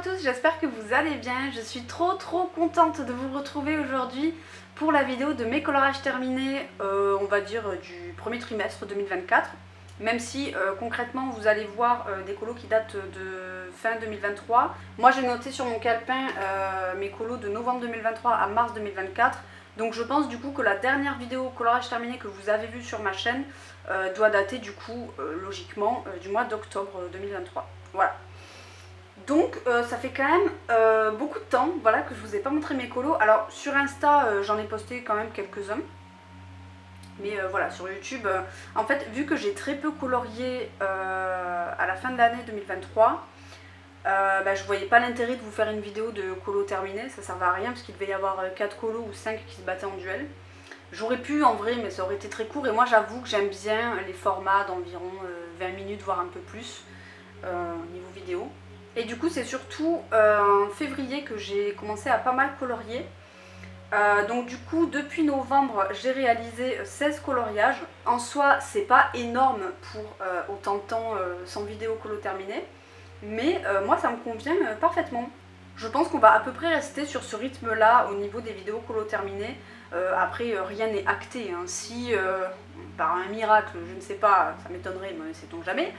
à tous, j'espère que vous allez bien. Je suis trop contente de vous retrouver aujourd'hui pour la vidéo de mes colorages terminés, on va dire du premier trimestre 2024. Même si concrètement vous allez voir des colos qui datent de fin 2023. Moi j'ai noté sur mon calepin mes colos de novembre 2023 à mars 2024. Donc je pense du coup que la dernière vidéo colorage terminé que vous avez vue sur ma chaîne doit dater du coup logiquement du mois d'octobre 2023. Voilà. Donc ça fait quand même beaucoup de temps voilà, que je vous ai pas montré mes colos. Alors sur Insta j'en ai posté quand même quelques-uns. Mais voilà, sur YouTube, en fait, vu que j'ai très peu colorié à la fin de l'année 2023, je voyais pas l'intérêt de vous faire une vidéo de colo terminé, ça servait à rien parce qu'il devait y avoir 4 colos ou 5 qui se battaient en duel. J'aurais pu en vrai, mais ça aurait été très court. Et moi, j'avoue que j'aime bien les formats d'environ 20 minutes, voire un peu plus, niveau vidéo. Et du coup, c'est surtout en février que j'ai commencé à pas mal colorier. Donc du coup depuis novembre j'ai réalisé 16 coloriages. En soi c'est pas énorme pour autant de temps sans vidéo colo terminée, mais moi ça me convient parfaitement. Je pense qu'on va à peu près rester sur ce rythme là au niveau des vidéos colo terminées. Après rien n'est acté, hein. Si par un miracle, je ne sais pas, ça m'étonnerait mais sait-on jamais,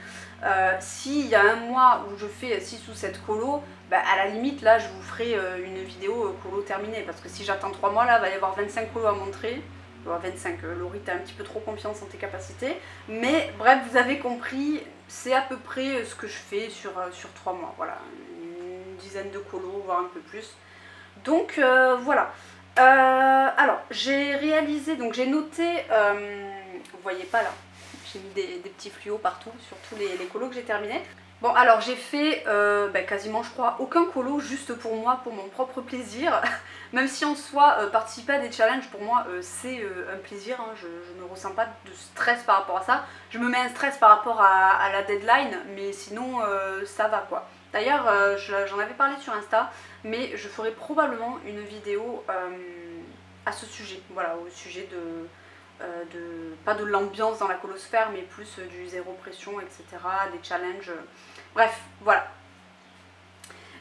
s'il y a un mois où je fais 6 ou 7 colos, à la limite là je vous ferai une vidéo colo terminée, parce que si j'attends 3 mois là il va y avoir 25 colos à montrer. 25, Laurie t'as un petit peu trop confiance en tes capacités, mais bref vous avez compris, c'est à peu près ce que je fais sur 3 mois, voilà, une dizaine de colos voire un peu plus. Donc voilà. Alors j'ai réalisé, donc j'ai noté, vous voyez pas là, j'ai mis des petits fluos partout sur tous les colos que j'ai terminés. Bon alors j'ai fait quasiment je crois aucun colo juste pour moi, pour mon propre plaisir. Même si en soi participer à des challenges pour moi c'est un plaisir, hein. Je ne ressens pas de stress par rapport à ça. Je me mets un stress par rapport à la deadline, mais sinon ça va quoi. D'ailleurs j'en avais parlé sur Insta, mais je ferai probablement une vidéo à ce sujet, voilà, au sujet pas de l'ambiance dans la colosphère, mais plus du zéro pression, etc., des challenges, bref, voilà.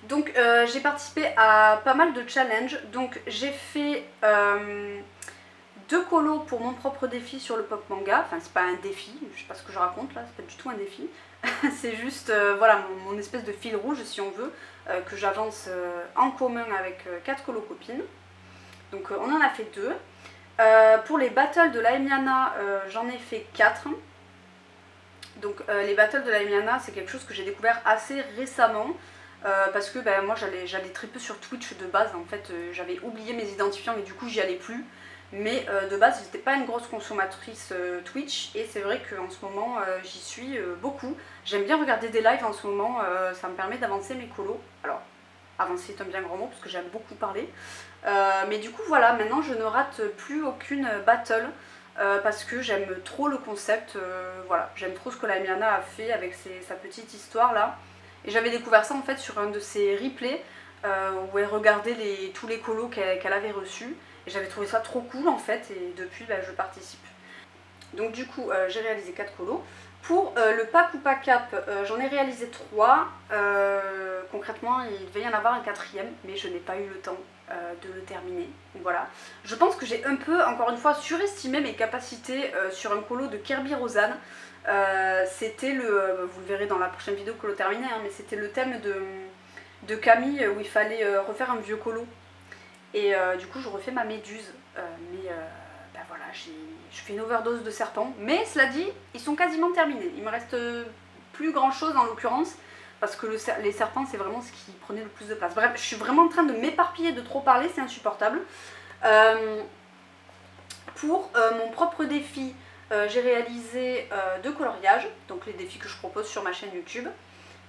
Donc j'ai participé à pas mal de challenges, donc j'ai fait 2 colos pour mon propre défi sur le pop manga, enfin c'est pas un défi, je sais pas ce que je raconte là, c'est pas du tout un défi, c'est juste voilà mon espèce de fil rouge si on veut, que j'avance en commun avec 4 colos copines, donc on en a fait 2. Pour les battles de la Emiana, j'en ai fait 4. Donc les battles de la Emiana c'est quelque chose que j'ai découvert assez récemment, parce que moi j'allais très peu sur Twitch de base, en fait j'avais oublié mes identifiants et du coup j'y allais plus. Mais de base j'étais pas une grosse consommatrice Twitch, et c'est vrai qu'en ce moment j'y suis beaucoup. J'aime bien regarder des lives en ce moment, ça me permet d'avancer mes colos. Alors avancer est un bien grand mot parce que j'aime beaucoup parler. Mais du coup voilà, maintenant je ne rate plus aucune battle parce que j'aime trop le concept, voilà, j'aime trop ce que la Emiana a fait avec sa petite histoire là. Et j'avais découvert ça en fait sur un de ses replays où elle regardait tous les colos qu'elle avait reçus. Et j'avais trouvé ça trop cool en fait, et depuis je participe. Donc du coup j'ai réalisé 4 colos. Pour le pack ou pas cap, j'en ai réalisé 3. Concrètement il devait y en avoir un 4e, mais je n'ai pas eu le temps de le terminer. Donc voilà. Je pense que j'ai un peu, encore une fois, surestimé mes capacités sur un colo de Kirby Rosanne. C'était vous le verrez dans la prochaine vidéo colo terminé, hein, mais c'était le thème de Camille où il fallait refaire un vieux colo. Et du coup je refais ma méduse, mais voilà, je fais une overdose de serpents, mais cela dit, ils sont quasiment terminés. Il me reste plus grand chose en l'occurrence, parce que les serpents c'est vraiment ce qui prenait le plus de place. Bref, je suis vraiment en train de m'éparpiller, de trop parler, c'est insupportable. Pour mon propre défi, j'ai réalisé 2 coloriages, donc les défis que je propose sur ma chaîne YouTube.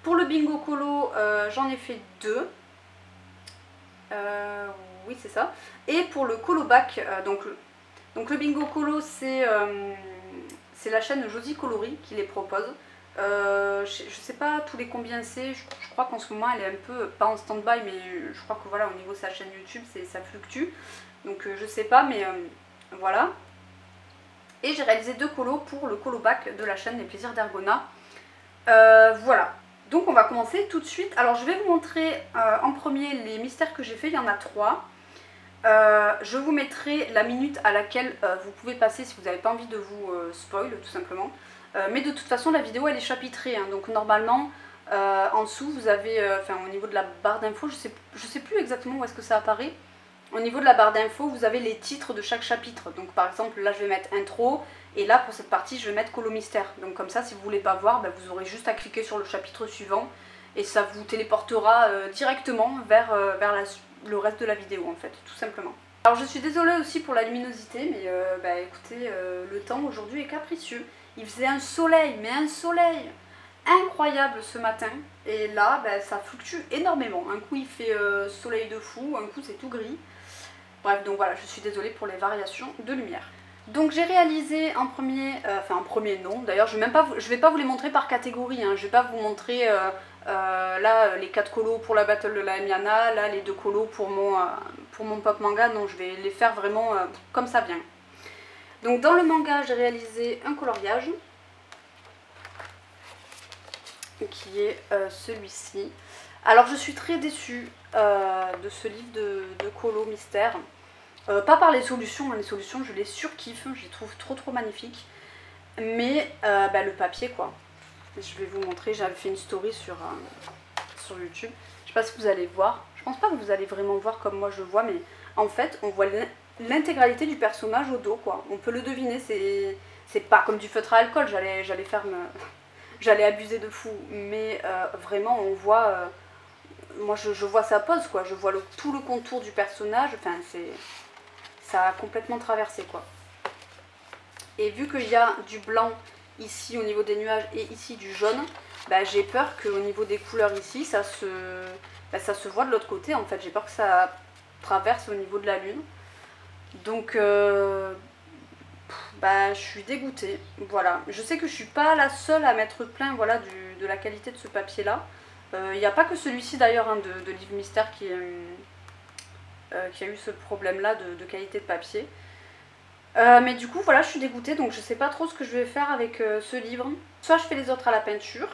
Pour le bingo colo, j'en ai fait 2. Oui c'est ça. Et pour le colo bac, donc le bingo colo c'est la chaîne Josie Coloris qui les propose. Je sais pas tous les combien c'est, je crois qu'en ce moment elle est un peu, pas en stand-by, mais je crois que voilà au niveau de sa chaîne YouTube ça fluctue. Donc je sais pas, mais voilà. Et j'ai réalisé 2 colos pour le colo bac de la chaîne Les Plaisirs d'Ergona. Voilà. Donc on va commencer tout de suite. Alors je vais vous montrer en premier les mystères que j'ai fait, il y en a 3. Je vous mettrai la minute à laquelle vous pouvez passer si vous n'avez pas envie de vous spoil tout simplement. Mais de toute façon la vidéo elle est chapitrée, hein, donc normalement en dessous vous avez, enfin au niveau de la barre d'infos, je sais plus exactement où est-ce que ça apparaît. Au niveau de la barre d'infos vous avez les titres de chaque chapitre. Donc par exemple là je vais mettre intro et là pour cette partie je vais mettre colo mystère. Donc comme ça si vous voulez pas voir, ben, vous aurez juste à cliquer sur le chapitre suivant et ça vous téléportera directement vers le reste de la vidéo en fait, tout simplement. Alors je suis désolée aussi pour la luminosité, mais bah, écoutez, le temps aujourd'hui est capricieux. Il faisait un soleil, mais un soleil incroyable ce matin, et là bah, ça fluctue énormément. Un coup il fait soleil de fou, un coup c'est tout gris. Bref, donc voilà, je suis désolée pour les variations de lumière. Donc j'ai réalisé en premier, enfin en premier non, d'ailleurs je vais pas vous les montrer par catégorie, hein. Je vais pas vous montrer là les 4 colos pour la battle de la Emiana, là les 2 colos pour mon pop manga, non je vais les faire vraiment comme ça vient. Donc dans le manga j'ai réalisé un coloriage qui est celui-ci. Alors je suis très déçue de ce livre de colo mystère. Pas par les solutions, hein, les solutions je les surkiffe, je les trouve trop magnifiques. Mais bah, le papier quoi. Je vais vous montrer, j'avais fait une story sur YouTube. Je sais pas si vous allez voir. Je pense pas que vous allez vraiment voir comme moi je vois, mais en fait on voit l'intégralité du personnage au dos quoi. On peut le deviner, c'est pas comme du feutre à alcool, j'allais abuser de fou. Mais vraiment on voit, moi je vois sa pose quoi, je vois tout le contour du personnage, enfin ça a complètement traversé quoi. Et vu qu'il y a du blanc ici au niveau des nuages et ici du jaune, bah, j'ai peur qu'au niveau des couleurs ici, ça se voit de l'autre côté en fait. J'ai peur que ça traverse au niveau de la lune. Donc bah, je suis dégoûtée. Voilà. Je sais que je suis pas la seule à m'être plaint voilà, de la qualité de ce papier là. Il n'y a pas que celui-ci d'ailleurs hein, de Livre Mystère qui a eu ce problème là de qualité de papier. Mais du coup voilà je suis dégoûtée donc je sais pas trop ce que je vais faire avec ce livre. Soit je fais les autres à la peinture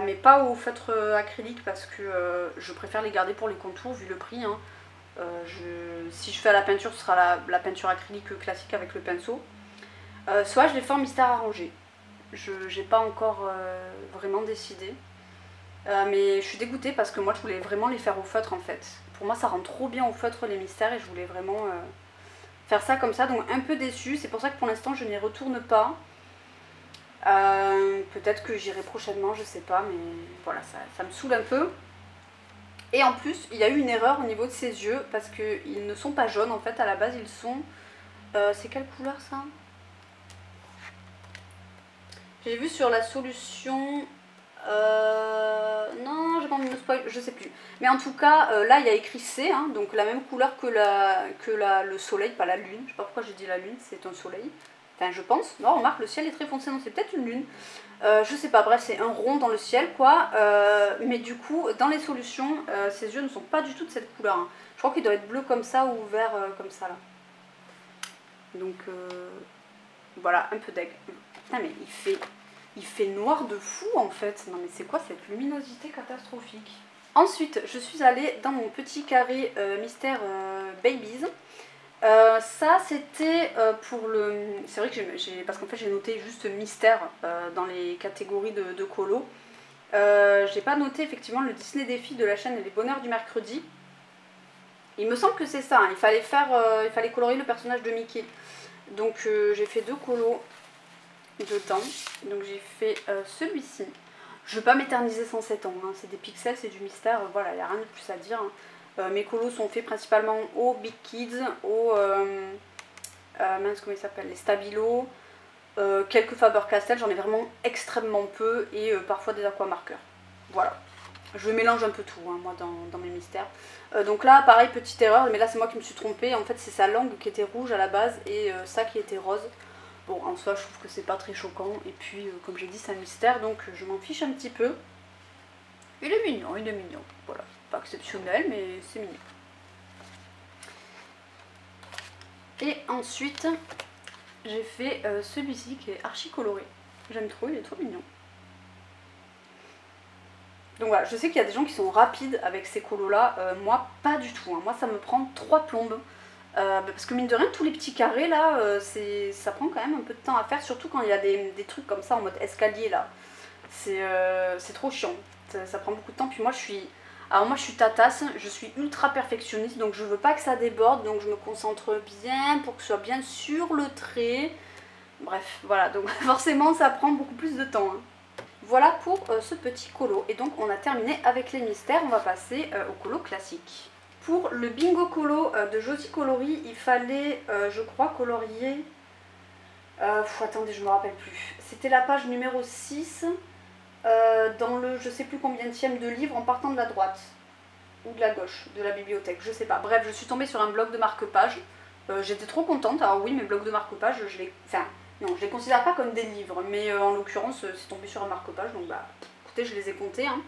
mais pas au feutre acrylique parce que je préfère les garder pour les contours vu le prix hein. Si je fais à la peinture ce sera la peinture acrylique classique avec le pinceau. Soit je les fais en mystère arrangé. J'ai pas encore vraiment décidé. Mais je suis dégoûtée parce que moi je voulais vraiment les faire au feutre en fait. Pour moi ça rend trop bien au feutre les mystères et je voulais vraiment faire ça comme ça, donc un peu déçue. C'est pour ça que pour l'instant je n'y retourne pas. Peut-être que j'irai prochainement, je sais pas, mais voilà, ça me saoule un peu. Et en plus, il y a eu une erreur au niveau de ses yeux, parce qu'ils ne sont pas jaunes en fait, à la base ils sont... c'est quelle couleur ça? J'ai vu sur la solution... non, j'ai pas envie de me spoil, je sais plus. Mais en tout cas, là il y a écrit C, hein, donc la même couleur que le soleil, pas la lune. Je sais pas pourquoi j'ai dit la lune, c'est un soleil. Enfin, je pense. Non, remarque, le ciel est très foncé, non, c'est peut-être une lune. Je sais pas, bref, c'est un rond dans le ciel, quoi. Mais du coup, dans les solutions, ses yeux ne sont pas du tout de cette couleur. Hein. Je crois qu'il doit être bleu comme ça ou vert comme ça, là. Donc, voilà, un peu deg. Putain, mais il fait noir de fou en fait. Non mais c'est quoi cette luminosité catastrophique? Ensuite, je suis allée dans mon petit carré mystère Babies. Ça c'était pour le... C'est vrai que parce qu'en fait j'ai noté juste mystère dans les catégories de colo. J'ai pas noté effectivement le Disney Défi de la chaîne Les Bonheurs du Mercredi. Il me semble que c'est ça, hein. Il fallait colorier le personnage de Mickey. Donc j'ai fait 2 colos dedans, donc j'ai fait celui-ci. Je ne vais pas m'éterniser 107 ans, hein. C'est des pixels, c'est du mystère, voilà, il n'y a rien de plus à dire. Mes colos sont faits principalement aux Big Kids, aux mince comment ils s'appellent, les Stabilo, quelques Faber-Castell, j'en ai vraiment extrêmement peu, et parfois des aquamarqueurs. Voilà, je mélange un peu tout, hein, moi, dans mes mystères. Donc là, pareil, petite erreur, mais là c'est moi qui me suis trompée, en fait c'est sa langue qui était rouge à la base, et ça qui était rose. Bon, en soi, je trouve que c'est pas très choquant. Et puis, comme j'ai dit, c'est un mystère, donc je m'en fiche un petit peu. Il est mignon, il est mignon. Voilà, pas exceptionnel, mais c'est mignon. Et ensuite, j'ai fait celui-ci qui est archi coloré. J'aime trop, il est trop mignon. Donc voilà, je sais qu'il y a des gens qui sont rapides avec ces colos là, moi pas du tout, hein. Moi ça me prend 3 plombes. Parce que mine de rien, tous les petits carrés là, ça prend quand même un peu de temps à faire, surtout quand il y a des trucs comme ça en mode escalier là. C'est trop chiant, ça prend beaucoup de temps. Puis moi je suis tatasse, je suis ultra perfectionniste, donc je veux pas que ça déborde, donc je me concentre bien pour que ce soit bien sur le trait. Bref, voilà, donc forcément ça prend beaucoup plus de temps, hein. Voilà pour ce petit colo. Et donc on a terminé avec les mystères, on va passer au colo classique. Pour le bingo colo de Josie Coloris, il fallait, je crois, colorier... attendez, je me rappelle plus. C'était la page numéro 6, dans le je sais plus combienième de livre, en partant de la droite. Ou de la gauche, de la bibliothèque, je sais pas. Bref, je suis tombée sur un bloc de marque-page. J'étais trop contente. Alors oui, mes blocs de marque-page, je les... Enfin, non, je les considère pas comme des livres, mais en l'occurrence, c'est tombé sur un marque-page, donc bah, écoutez, je les ai comptés, hein.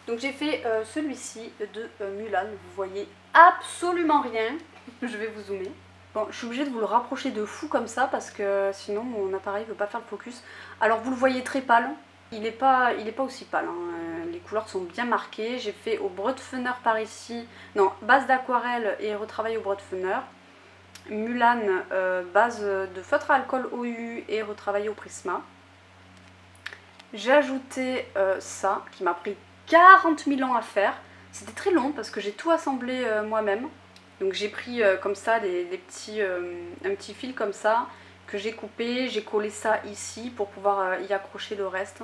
Donc j'ai fait celui-ci de Mulan, vous voyez absolument rien, je vais vous zoomer. Bon, je suis obligée de vous le rapprocher de fou comme ça parce que sinon mon appareil ne veut pas faire le focus. Alors vous le voyez très pâle, il est pas aussi pâle, hein. Les couleurs sont bien marquées. J'ai fait au Brotfener par ici, non, base d'aquarelle et retravail au Brotfener. Mulan, base de feutre à alcool OU et retravaillé au Prisma. J'ai ajouté ça qui m'a pris 40 000 ans à faire. C'était très long parce que j'ai tout assemblé moi-même. Donc j'ai pris comme ça un petit fil comme ça que j'ai coupé. J'ai collé ça ici pour pouvoir y accrocher le reste.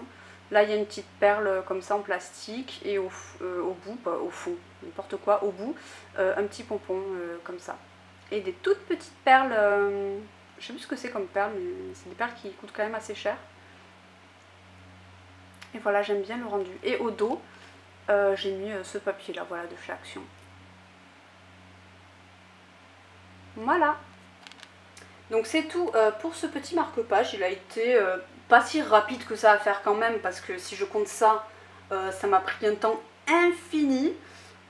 Là il y a une petite perle comme ça en plastique et au bout, pas au fond, n'importe quoi, au bout, un petit pompon comme ça. Et des toutes petites perles, je sais plus ce que c'est comme perles, mais c'est des perles qui coûtent quand même assez cher. Et voilà, j'aime bien le rendu. Et au dos, j'ai mis ce papier là, voilà, de chez Action. Voilà. Donc c'est tout pour ce petit marque-page. Il a été pas si rapide que ça à faire quand même, parce que si je compte ça, ça m'a pris un temps infini.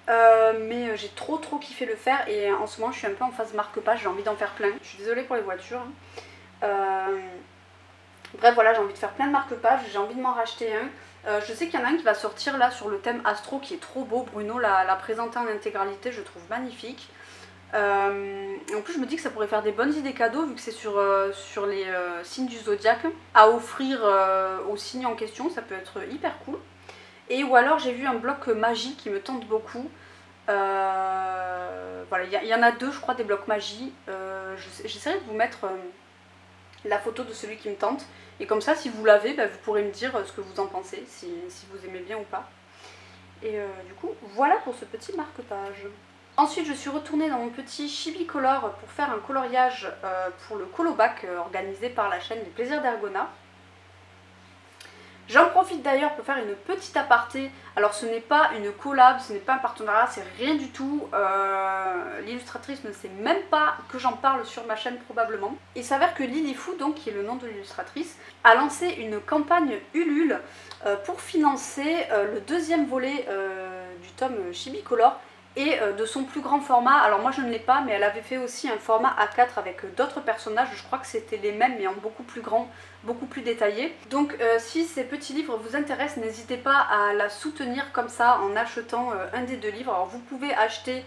Mais j'ai trop kiffé le faire et en ce moment je suis un peu en phase marque-page, j'ai envie d'en faire plein. Je suis désolée pour les voitures. Bref, voilà, j'ai envie de faire plein de marque-pages, j'ai envie de m'en racheter un. Je sais qu'il y en a un qui va sortir là sur le thème Astro qui est trop beau. Bruno l'a présenté en intégralité, je trouve magnifique. En plus je me dis que ça pourrait faire des bonnes idées cadeaux vu que c'est sur les signes du zodiaque à offrir aux signes en question, ça peut être hyper cool. Et ou alors j'ai vu un bloc magie qui me tente beaucoup. Voilà, il y en a deux je crois des blocs magie. J'essaierai de vous mettre la photo de celui qui me tente. Et comme ça si vous l'avez, bah, vous pourrez me dire ce que vous en pensez, si vous aimez bien ou pas. Et du coup voilà pour ce petit marque-page. Ensuite je suis retournée dans mon petit Chibi Color pour faire un coloriage pour le colobac organisé par la chaîne des Plaisirs d'Ergona. J'en profite d'ailleurs pour faire une petite aparté. Alors ce n'est pas une collab, ce n'est pas un partenariat, c'est rien du tout. L'illustratrice ne sait même pas que j'en parle sur ma chaîne probablement. Il s'avère que Lilifou, donc qui est le nom de l'illustratrice, a lancé une campagne Ulule pour financer le deuxième volet du tome Chibi Color et de son plus grand format. Alors moi je ne l'ai pas, mais elle avait fait aussi un format A4 avec d'autres personnages, je crois que c'était les mêmes mais en beaucoup plus grand, beaucoup plus détaillé. Donc si ces petits livres vous intéressent, n'hésitez pas à la soutenir comme ça en achetant un des deux livres. Alors vous pouvez acheter,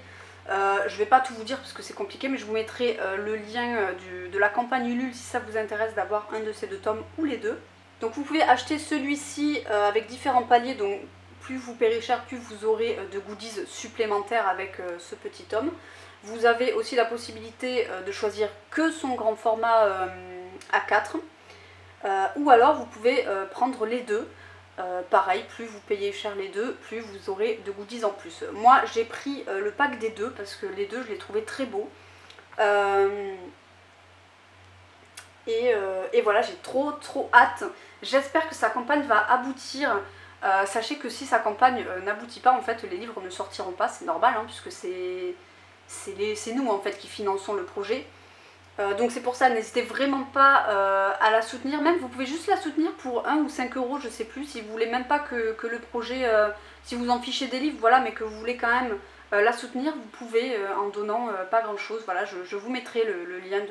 je vais pas tout vous dire parce que c'est compliqué, mais je vous mettrai le lien de la campagne Ulule si ça vous intéresse d'avoir un de ces deux tomes ou les deux. Donc vous pouvez acheter celui-ci avec différents paliers, donc plus vous payerez cher, plus vous aurez de goodies supplémentaires avec ce petit tome. Vous avez aussi la possibilité de choisir que son grand format A4. Ou alors vous pouvez prendre les deux. Pareil, plus vous payez cher les deux, plus vous aurez de goodies en plus. Moi j'ai pris le pack des deux parce que les deux je les trouvais très beaux. Et voilà, j'ai trop hâte. J'espère que sa campagne va aboutir. Sachez que si sa campagne n'aboutit pas, en fait les livres ne sortiront pas, c'est normal hein, puisque c'est nous en fait qui finançons le projet. Donc c'est pour ça, n'hésitez vraiment pas à la soutenir, même vous pouvez juste la soutenir pour 1 ou 5 euros, je sais plus, si vous voulez même pas que le projet, si vous en fichez des livres, voilà, mais que vous voulez quand même la soutenir, vous pouvez en donnant pas grand chose. Voilà, je vous mettrai le lien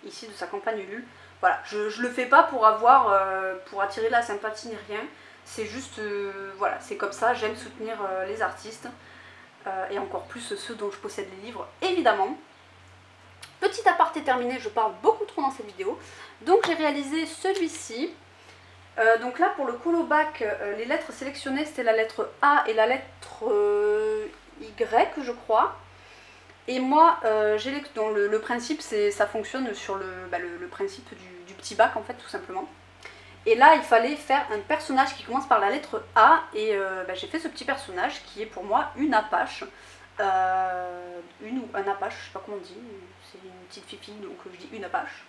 ici de sa campagne Ulule. Voilà, je le fais pas pour attirer la sympathie ni rien, C'est juste, voilà, c'est comme ça, j'aime soutenir les artistes, et encore plus ceux dont je possède les livres, évidemment. Petit aparté terminé, je parle beaucoup trop dans cette vidéo. Donc j'ai réalisé celui-ci. Donc là pour le colo bac, les lettres sélectionnées c'était la lettre A et la lettre Y je crois. Et moi dans le principe ça fonctionne sur le principe du petit bac en fait tout simplement. Et là il fallait faire un personnage qui commence par la lettre A et j'ai fait ce petit personnage qui est pour moi une apache. Une ou un apache, je sais pas comment on dit, c'est une petite fifi donc je dis une apache.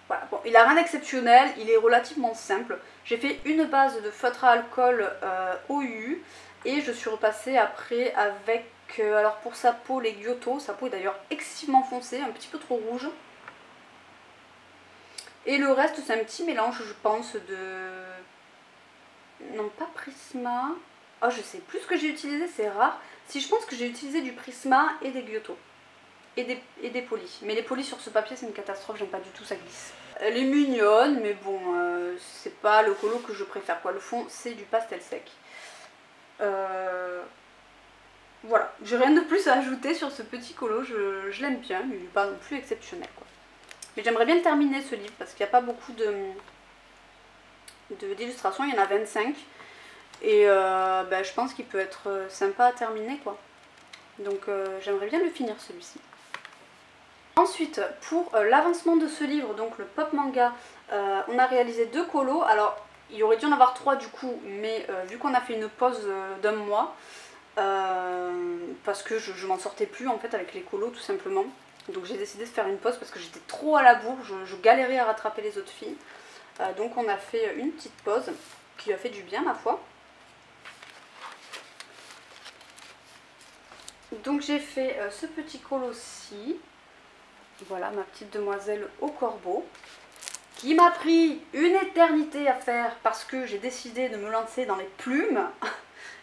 Voilà, bon, il a rien d'exceptionnel, il est relativement simple. J'ai fait une base de feutre à alcool OU et je suis repassée après avec, alors pour sa peau, les Giotto. Sa peau est d'ailleurs excessivement foncée, un petit peu trop rouge. Et le reste c'est un petit mélange je pense de... Non pas Prisma. Oh je sais plus ce que j'ai utilisé, c'est rare. Si je pense que j'ai utilisé du Prisma et des Giotto. Et des polis. Mais les polis sur ce papier c'est une catastrophe, j'aime pas du tout, ça glisse. Elle est mignonne, mais bon, c'est pas le colo que je préfère quoi. Le fond c'est du pastel sec. Voilà, j'ai rien de plus à ajouter sur ce petit colo, je l'aime bien, mais il n'est pas non plus exceptionnel quoi. Mais j'aimerais bien le terminer ce livre parce qu'il n'y a pas beaucoup d'illustrations, il y en a 25. Et je pense qu'il peut être sympa à terminer quoi. Donc j'aimerais bien le finir celui-ci. Ensuite, pour l'avancement de ce livre, donc le pop manga, on a réalisé 2 colos. Alors, il aurait dû en avoir 3 du coup, mais vu qu'on a fait une pause d'1 mois, parce que je m'en sortais plus en fait avec les colos tout simplement. Donc j'ai décidé de faire une pause parce que j'étais trop à la bourre, je galérais à rattraper les autres filles. Donc on a fait une petite pause qui a fait du bien ma foi. Donc j'ai fait ce petit colo-ci. Voilà ma petite demoiselle au corbeau, qui m'a pris une éternité à faire parce que j'ai décidé de me lancer dans les plumes.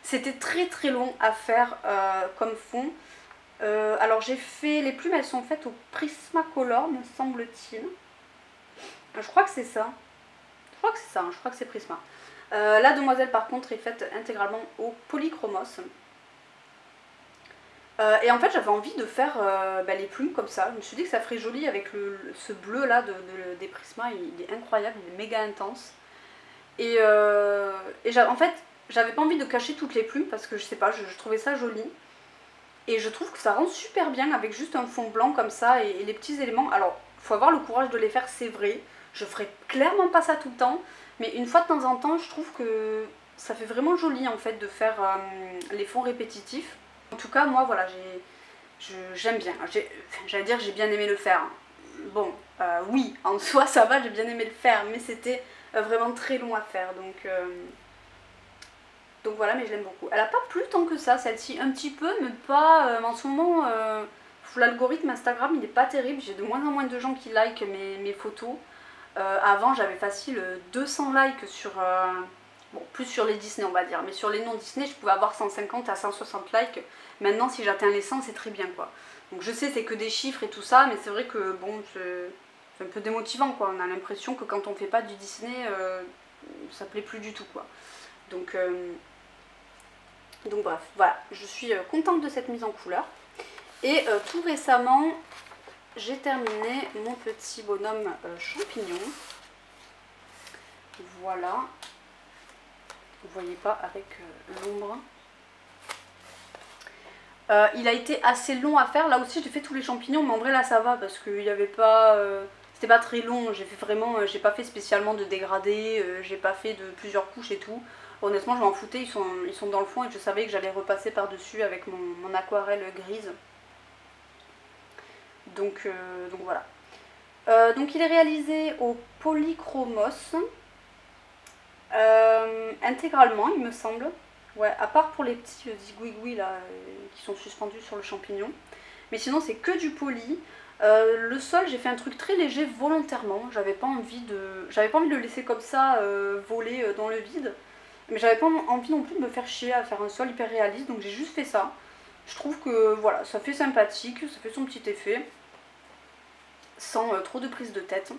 C'était très très long à faire comme fond. Alors j'ai fait, les plumes elles sont faites au Prismacolor me semble-t-il. Je crois que c'est ça. Je crois que c'est ça, hein, je crois que c'est Prisma. La demoiselle par contre est faite intégralement au Polychromos. Et en fait j'avais envie de faire les plumes comme ça. Je me suis dit que ça ferait joli avec ce bleu là des Prisma, il est incroyable, il est méga intense. Et en fait j'avais pas envie de cacher toutes les plumes parce que je sais pas, je trouvais ça joli. Et je trouve que ça rend super bien avec juste un fond blanc comme ça et les petits éléments. Alors il faut avoir le courage de les faire, c'est vrai. Je ferai clairement pas ça tout le temps. Mais une fois de temps en temps je trouve que ça fait vraiment joli en fait de faire les fonds répétitifs. En tout cas, moi, voilà, j'aime bien. J'allais dire j'ai bien aimé le faire. Bon, oui, en soi, ça va, j'ai bien aimé le faire, mais c'était vraiment très long à faire. Donc voilà, mais je l'aime beaucoup. Elle a pas plu tant que ça, celle-ci, un petit peu, mais pas... en ce moment, l'algorithme Instagram, il n'est pas terrible. J'ai de moins en moins de gens qui likent mes photos. Avant, j'avais facile 200 likes sur... Bon, plus sur les Disney on va dire, mais sur les non Disney je pouvais avoir 150 à 160 likes. Maintenant si j'atteins les 100 c'est très bien quoi. Donc je sais c'est que des chiffres et tout ça, mais c'est vrai que bon c'est un peu démotivant quoi. On a l'impression que quand on fait pas du Disney ça plaît plus du tout quoi. Donc bref, voilà, je suis contente de cette mise en couleur. Et tout récemment j'ai terminé mon petit bonhomme champignon. Voilà. Vous voyez pas avec l'ombre. Il a été assez long à faire. Là aussi j'ai fait tous les champignons, mais en vrai là ça va parce qu'il n'y avait pas... c'était pas très long. J'ai fait vraiment... j'ai pas fait spécialement de dégradé. J'ai pas fait de plusieurs couches et tout. Honnêtement je m'en foutais. Ils sont dans le fond et je savais que j'allais repasser par dessus avec mon aquarelle grise. Donc voilà. Donc il est réalisé au Polychromos. Intégralement il me semble, ouais, à part pour les petits zigouigouis là qui sont suspendus sur le champignon, mais sinon c'est que du poly. Le sol j'ai fait un truc très léger volontairement, j'avais pas envie de le laisser comme ça voler dans le vide, mais j'avais pas envie non plus de me faire chier à faire un sol hyper réaliste, donc j'ai juste fait ça. Je trouve que voilà, ça fait sympathique, ça fait son petit effet sans trop de prise de tête.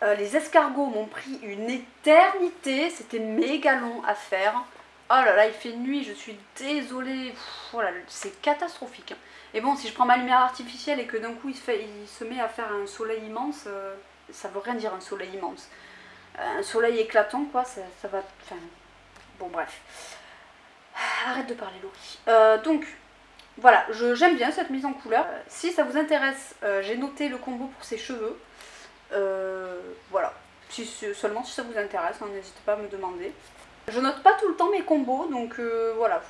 Les escargots m'ont pris une éternité, c'était méga long à faire. Oh là là, il fait nuit, je suis désolée. Voilà, c'est catastrophique. Et bon, si je prends ma lumière artificielle et que d'un coup il se met à faire un soleil immense, ça veut rien dire un soleil immense. Un soleil éclatant, quoi, ça va... Enfin, bon, bref. Arrête de parler, Laurie. Donc, voilà, j'aime bien cette mise en couleur. Si ça vous intéresse, j'ai noté le combo pour ses cheveux. Voilà, seulement si ça vous intéresse, hein, n'hésitez pas à me demander. Je note pas tout le temps mes combos, donc voilà,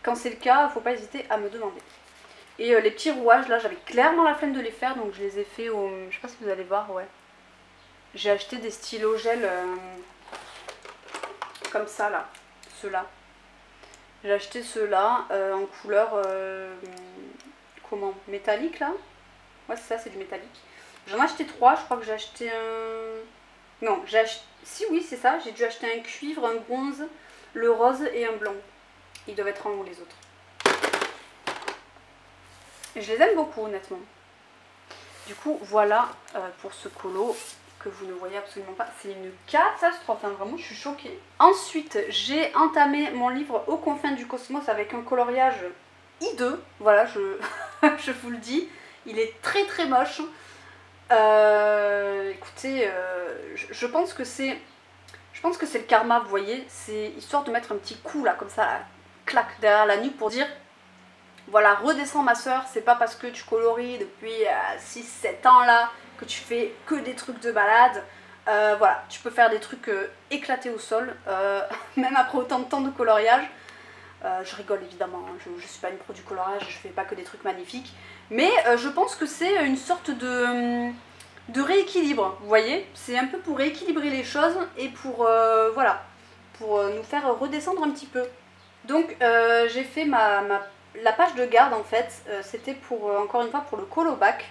quand c'est le cas, faut pas hésiter à me demander. Et les petits rouages, là, j'avais clairement la flemme de les faire, donc je les ai fait au... Je sais pas si vous allez voir, ouais. J'ai acheté des stylos gel comme ça, là, ceux-là. J'ai acheté ceux-là en couleur, comment, métallique, là. Ouais, c'est ça, c'est du métallique. J'en ai acheté 3, je crois que j'ai acheté un... Non, j'ai acheté... Si, oui, c'est ça, j'ai dû acheter un cuivre, un bronze, le rose et un blanc. Ils doivent être en haut, les autres. Et je les aime beaucoup, honnêtement. Du coup, voilà pour ce colo que vous ne voyez absolument pas. C'est une catastrophe, hein, vraiment, je suis choquée. Ensuite, j'ai entamé mon livre Aux confins du cosmos avec un coloriage hideux. Voilà, je vous le dis. Il est très très moche. Écoutez, je pense que c'est le karma, vous voyez, c'est histoire de mettre un petit coup là, comme ça, là, clac, derrière la nuque pour dire, voilà, redescends ma soeur, c'est pas parce que tu colories depuis 6-7 ans là, que tu fais que des trucs de balade, voilà, tu peux faire des trucs éclatés au sol, même après autant de temps de coloriage. Je rigole évidemment, hein, je suis pas une pro du coloriage, je fais pas que des trucs magnifiques, mais je pense que c'est une sorte de rééquilibre, vous voyez, c'est un peu pour rééquilibrer les choses et pour, voilà, pour nous faire redescendre un petit peu. Donc j'ai fait la page de garde en fait, c'était pour, encore une fois, pour le colo-bac.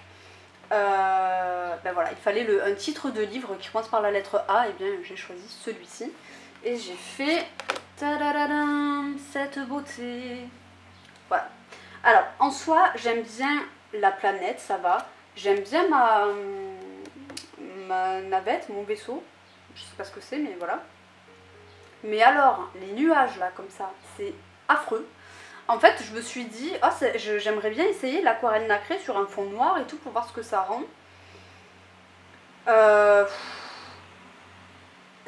Ben voilà, il fallait un titre de livre qui commence par la lettre A, et bien j'ai choisi celui-ci. Et j'ai fait cette beauté. Voilà. Alors, en soi, j'aime bien la planète, ça va. J'aime bien ma navette, mon vaisseau. Je sais pas ce que c'est, mais voilà. Mais alors, les nuages là, comme ça, c'est affreux. En fait, je me suis dit, oh, j'aimerais bien essayer l'aquarelle nacrée sur un fond noir et tout pour voir ce que ça rend.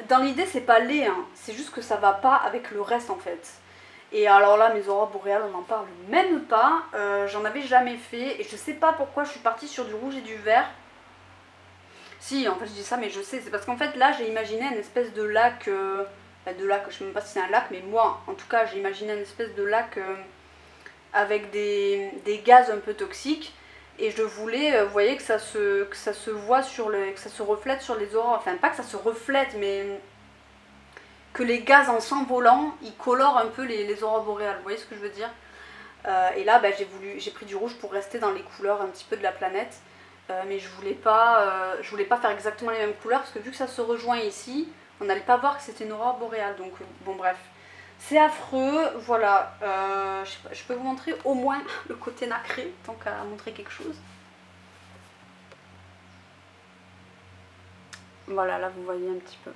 Dans l'idée, c'est pas laid, hein. C'est juste que ça va pas avec le reste en fait. Et alors là, mes aurores boréales, on n'en parle même pas. J'en avais jamais fait et je sais pas pourquoi je suis partie sur du rouge et du vert. Si, en fait, je dis ça, mais je sais, c'est parce qu'en fait, là, j'ai imaginé une espèce de lac. De lac, je sais même pas si c'est un lac, mais moi, en tout cas, j'ai imaginé une espèce de lac avec des gaz un peu toxiques. Et je voulais, vous voyez, que ça se voit que ça se reflète sur les aurores. Enfin, pas que ça se reflète, mais que les gaz en s'envolant, ils colorent un peu les aurores boréales. Vous voyez ce que je veux dire? Et là, bah, j'ai pris du rouge pour rester dans les couleurs un petit peu de la planète. Mais je voulais pas faire exactement les mêmes couleurs, parce que vu que ça se rejoint ici, on n'allait pas voir que c'était une aurore boréale. Donc, bon, bref. C'est affreux, voilà. Je peux vous montrer au moins le côté nacré, tant qu'à montrer quelque chose. Voilà, là vous voyez un petit peu.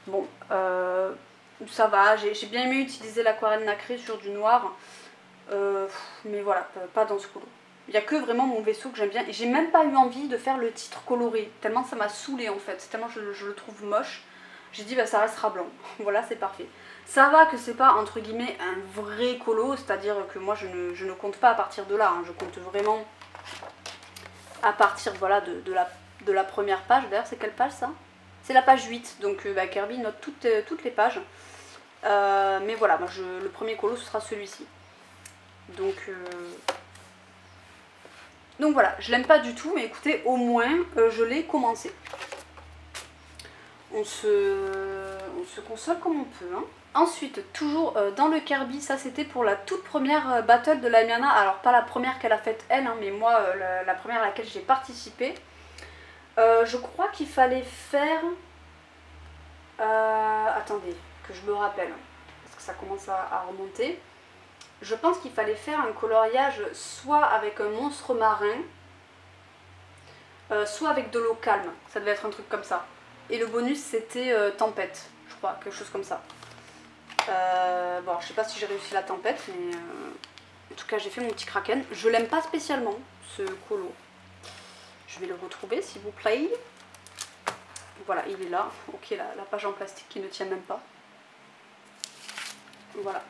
Bon, ça va, j'ai bien aimé utiliser l'aquarelle nacrée sur du noir. Mais voilà, pas dans ce colo. Il n'y a que vraiment mon vaisseau que j'aime bien. Et j'ai même pas eu envie de faire le titre coloré, tellement ça m'a saoulé en fait, tellement je le trouve moche. J'ai dit bah ça restera blanc, voilà c'est parfait. Ça va que c'est pas entre guillemets un vrai colo, c'est-à-dire que moi je ne compte pas à partir de là, hein. Je compte vraiment à partir voilà, de la première page. D'ailleurs c'est quelle page ça? C'est la page 8, donc bah, Kirby note toutes les pages. Mais voilà, moi, le premier colo ce sera celui-ci. Donc voilà, je l'aime pas du tout, mais écoutez, au moins je l'ai commencé. On se console comme on peut. Hein. Ensuite, toujours dans le Kirby, ça c'était pour la toute première battle de la Miana. Alors pas la première qu'elle a faite elle, hein, mais moi la première à laquelle j'ai participé. Je crois qu'il fallait faire... attendez, que je me rappelle, parce que ça commence à remonter. Je pense qu'il fallait faire un coloriage soit avec un monstre marin, soit avec de l'eau calme, ça devait être un truc comme ça. Et le bonus c'était tempête, je crois, quelque chose comme ça. Bon, je sais pas si j'ai réussi la tempête, mais en tout cas j'ai fait mon petit kraken. Je l'aime pas spécialement, ce colo. Je vais le retrouver s'il vous plaît. Voilà, il est là. Ok, la page en plastique qui ne tient même pas. Voilà.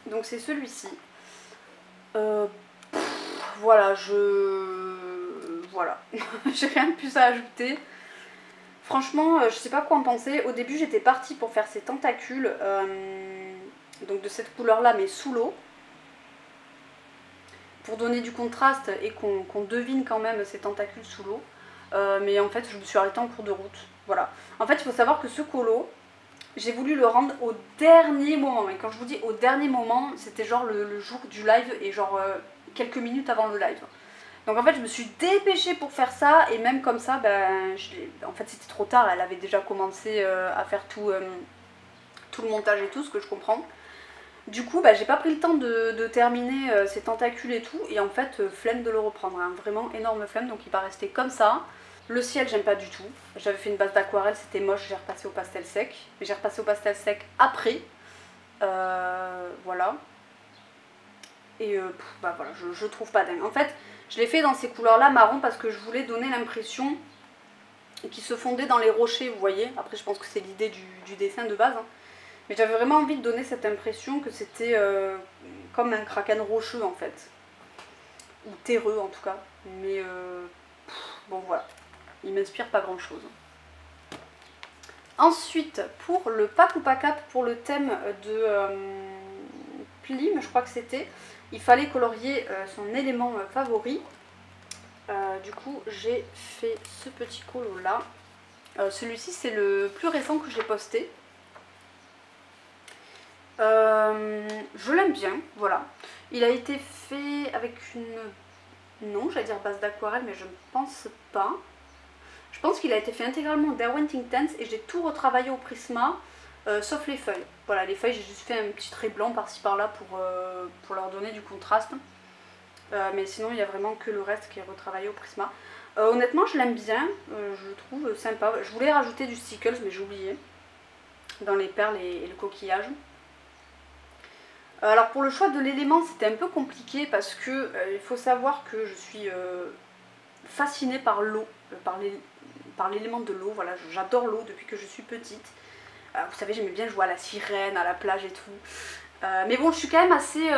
Donc c'est celui-ci. Voilà, voilà. J'ai rien de plus à ajouter. Franchement, je sais pas quoi en penser. Au début, j'étais partie pour faire ces tentacules, donc de cette couleur-là, mais sous l'eau. Pour donner du contraste et qu'on devine quand même ces tentacules sous l'eau. Mais en fait, je me suis arrêtée en cours de route. Voilà. En fait, il faut savoir que ce colo, j'ai voulu le rendre au dernier moment. Et quand je vous dis au dernier moment, c'était genre le jour du live et genre quelques minutes avant le live. Donc en fait, je me suis dépêchée pour faire ça. Et même comme ça, ben, en fait, c'était trop tard. Elle avait déjà commencé à faire tout le montage et tout, ce que je comprends. Du coup, bah, j'ai pas pris le temps de terminer ces tentacules et tout. Et en fait, flemme de le reprendre. Hein, vraiment énorme flemme. Donc il va rester comme ça. Le ciel, j'aime pas du tout. J'avais fait une base d'aquarelle, c'était moche, j'ai repassé au pastel sec. Mais j'ai repassé au pastel sec après. Voilà. Et bah voilà, je trouve pas dingue. En fait, je l'ai fait dans ces couleurs-là marron parce que je voulais donner l'impression qu'il se fondait dans les rochers, vous voyez. Après, je pense que c'est l'idée du dessin de base. Hein. Mais j'avais vraiment envie de donner cette impression que c'était comme un kraken rocheux en fait. Ou terreux en tout cas. Mais bon voilà. Il m'inspire pas grand chose. Ensuite, pour le pack ou pack up, pour le thème de Plim, je crois que c'était, il fallait colorier son élément favori. Du coup, j'ai fait ce petit colo là. Celui-ci, c'est le plus récent que j'ai posté. Je l'aime bien, voilà. Il a été fait avec une... Non, j'allais dire base d'aquarelle, mais je ne pense pas. Je pense qu'il a été fait intégralement Derwent Intense et j'ai tout retravaillé au Prisma, sauf les feuilles. Voilà, les feuilles, j'ai juste fait un petit trait blanc par-ci par-là pour leur donner du contraste. Mais sinon, il n'y a vraiment que le reste qui est retravaillé au Prisma. Honnêtement, je l'aime bien, je le trouve sympa. Je voulais rajouter du stickles, mais j'ai oublié, dans les perles et le coquillage. Alors pour le choix de l'élément, c'était un peu compliqué parce que il faut savoir que je suis fascinée par l'eau, par l'élément de l'eau. Voilà, j'adore l'eau depuis que je suis petite. Vous savez, j'aimais bien jouer à la sirène, à la plage et tout. Mais bon, je suis quand même assez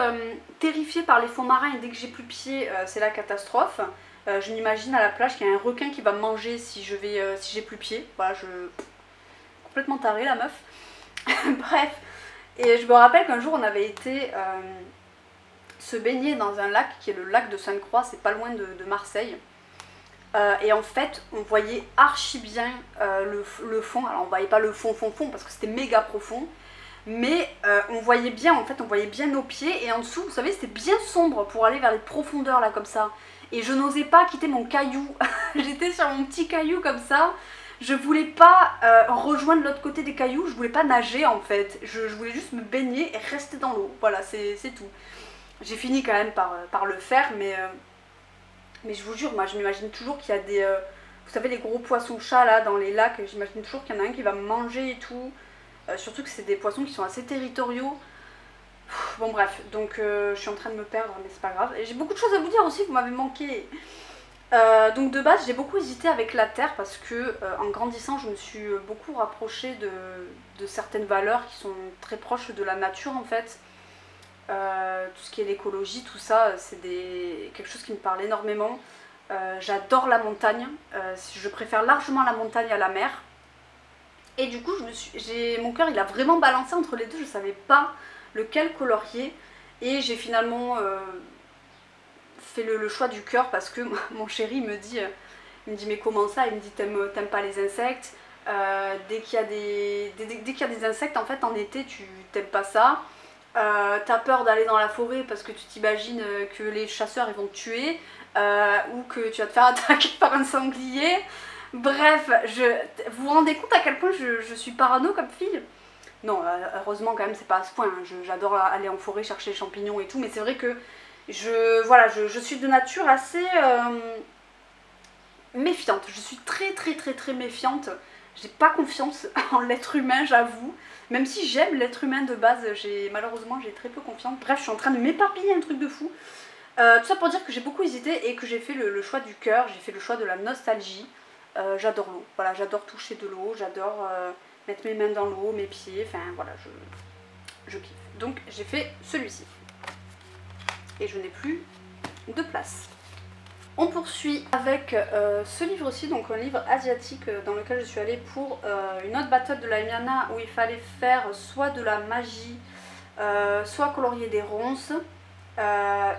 terrifiée par les fonds marins et dès que j'ai plus pied, c'est la catastrophe. Je m'imagine à la plage qu'il y a un requin qui va me manger si j'ai plus pied. Voilà, complètement tarée la meuf. Bref. Et je me rappelle qu'un jour on avait été se baigner dans un lac qui est le lac de Sainte-Croix, c'est pas loin de Marseille. Et en fait on voyait archi bien le fond. Alors on voyait pas le fond parce que c'était méga profond. Mais on voyait bien, en fait on voyait bien nos pieds. Et en dessous, vous savez, c'était bien sombre pour aller vers les profondeurs là comme ça. Et je n'osais pas quitter mon caillou. J'étais sur mon petit caillou comme ça. Je voulais pas rejoindre l'autre côté des cailloux, je voulais pas nager en fait. Je voulais juste me baigner et rester dans l'eau. Voilà, c'est tout. J'ai fini quand même par le faire, mais je vous jure, moi je m'imagine toujours qu'il y a des... vous savez, les gros poissons-chats là dans les lacs, j'imagine toujours qu'il y en a un qui va me manger et tout. Surtout que c'est des poissons qui sont assez territoriaux. Bon bref, donc je suis en train de me perdre, mais c'est pas grave. Et j'ai beaucoup de choses à vous dire aussi, vous m'avez manqué. Donc de base j'ai beaucoup hésité avec la terre parce que en grandissant je me suis beaucoup rapprochée de certaines valeurs qui sont très proches de la nature en fait. Tout ce qui est l'écologie, tout ça, c'est quelque chose qui me parle énormément. J'adore la montagne, je préfère largement la montagne à la mer. Et du coup mon cœur il a vraiment balancé entre les deux, je savais pas lequel colorier. Et j'ai finalement... fait le choix du cœur parce que mon chéri me dit mais comment ça, il me dit t'aimes pas les insectes, dès qu'il y a des insectes en fait en été tu t'aimes pas ça, t'as peur d'aller dans la forêt parce que tu t'imagines que les chasseurs ils vont te tuer ou que tu vas te faire attaquer par un sanglier. Bref, vous vous rendez compte à quel point je suis parano comme fille? Non, heureusement quand même c'est pas à ce point, hein. J'adore aller en forêt chercher les champignons et tout, mais c'est vrai que Voilà, je suis de nature assez méfiante. Je suis très méfiante. J'ai pas confiance en l'être humain, j'avoue. Même si j'aime l'être humain de base, malheureusement j'ai très peu confiance. Bref, je suis en train de m'éparpiller un truc de fou. Tout ça pour dire que j'ai beaucoup hésité et que j'ai fait le choix du cœur, j'ai fait le choix de la nostalgie. J'adore l'eau, voilà, j'adore toucher de l'eau, j'adore mettre mes mains dans l'eau, mes pieds, enfin voilà, je kiffe. Donc j'ai fait celui-ci. Et je n'ai plus de place. On poursuit avec ce livre-ci, donc un livre asiatique dans lequel je suis allée pour une autre battle de la Emiana où il fallait faire soit de la magie, soit colorier des ronces.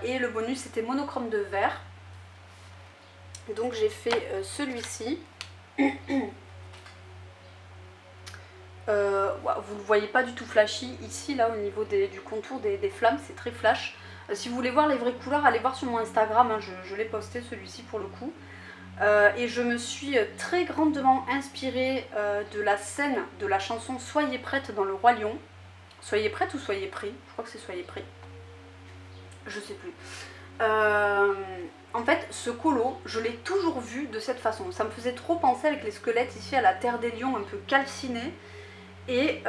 Et le bonus c'était monochrome de vert. Donc j'ai fait celui-ci. Vous ne le voyez pas du tout flashy ici, là au niveau du contour des flammes, c'est très flash. Si vous voulez voir les vraies couleurs, allez voir sur mon Instagram, hein, je l'ai posté celui-ci pour le coup. Et je me suis très grandement inspirée de la scène de la chanson Soyez prête dans le Roi Lion. Soyez prête ou soyez prêts? Je crois que c'est soyez prêts. Je sais plus. En fait, ce colo, je l'ai toujours vu de cette façon. Ça me faisait trop penser avec les squelettes ici à la Terre des Lions, un peu calcinés. Et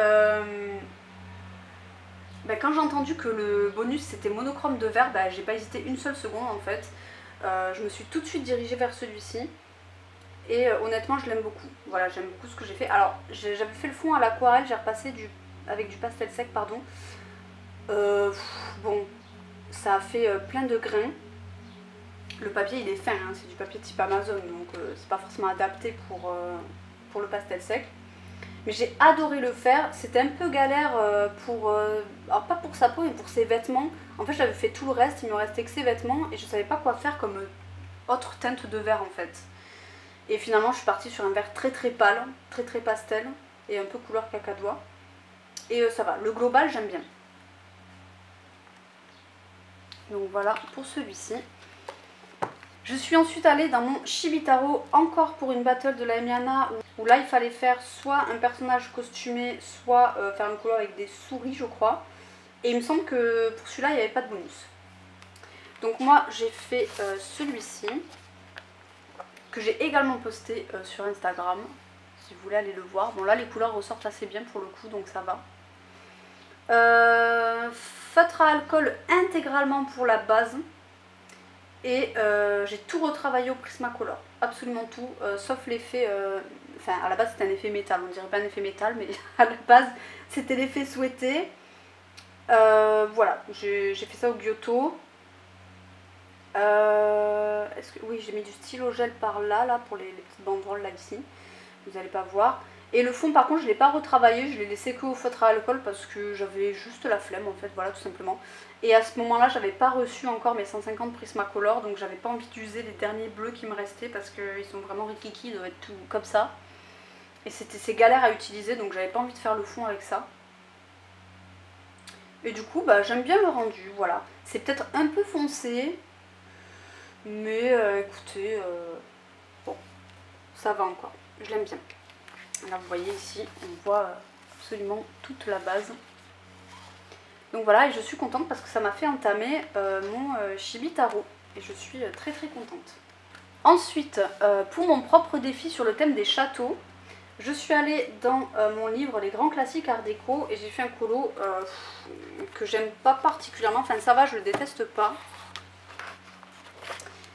quand j'ai entendu que le bonus c'était monochrome de vert, j'ai pas hésité une seule seconde en fait. Je me suis tout de suite dirigée vers celui-ci. Et honnêtement, je l'aime beaucoup. Voilà, j'aime beaucoup ce que j'ai fait. Alors, j'avais fait le fond à l'aquarelle, j'ai repassé avec du pastel sec, pardon. Bon, ça a fait plein de grains. Le papier il est fin, hein, c'est du papier type Amazon, donc c'est pas forcément adapté pour le pastel sec. Mais j'ai adoré le faire, c'était un peu galère alors pas pour sa peau mais pour ses vêtements. En fait j'avais fait tout le reste, il me restait que ses vêtements et je savais pas quoi faire comme autre teinte de vert en fait. Et finalement je suis partie sur un vert très pâle, très pastel et un peu couleur cacadois. Et ça va, le global j'aime bien. Donc voilà pour celui-ci. Je suis ensuite allée dans mon Shibitaro, encore pour une battle de la Emiana, où là il fallait faire soit un personnage costumé, soit faire une couleur avec des souris je crois. Et il me semble que pour celui-là il n'y avait pas de bonus. Donc moi j'ai fait celui-ci, que j'ai également posté sur Instagram, si vous voulez aller le voir. Bon là les couleurs ressortent assez bien pour le coup, donc ça va. Feutre à alcool intégralement pour la base. Et j'ai tout retravaillé au Prismacolor, absolument tout, sauf l'effet, enfin à la base c'était un effet métal, on dirait pas un effet métal, mais à la base c'était l'effet souhaité. Voilà, j'ai fait ça au Giotto. Oui, j'ai mis du stylo gel par là pour les petites banderoles là ici, vous n'allez pas voir. Et le fond par contre je ne l'ai pas retravaillé, je l'ai laissé que au feutre à alcool parce que j'avais juste la flemme en fait, voilà tout simplement. Et à ce moment là j'avais pas reçu encore mes 150 Prismacolor, donc j'avais pas envie d'user les derniers bleus qui me restaient parce qu'ils sont vraiment rikiki, ils doivent être tout comme ça. Et c'est galère à utiliser, donc j'avais pas envie de faire le fond avec ça. Et du coup j'aime bien le rendu, voilà. C'est peut-être un peu foncé, mais écoutez, bon, ça va encore, je l'aime bien. Là vous voyez ici, on voit absolument toute la base. Donc voilà, et je suis contente parce que ça m'a fait entamer mon Shibitaro. Et je suis très contente. Ensuite, pour mon propre défi sur le thème des châteaux, je suis allée dans mon livre Les grands classiques art déco et j'ai fait un colo que j'aime pas particulièrement. Enfin ça va, je le déteste pas.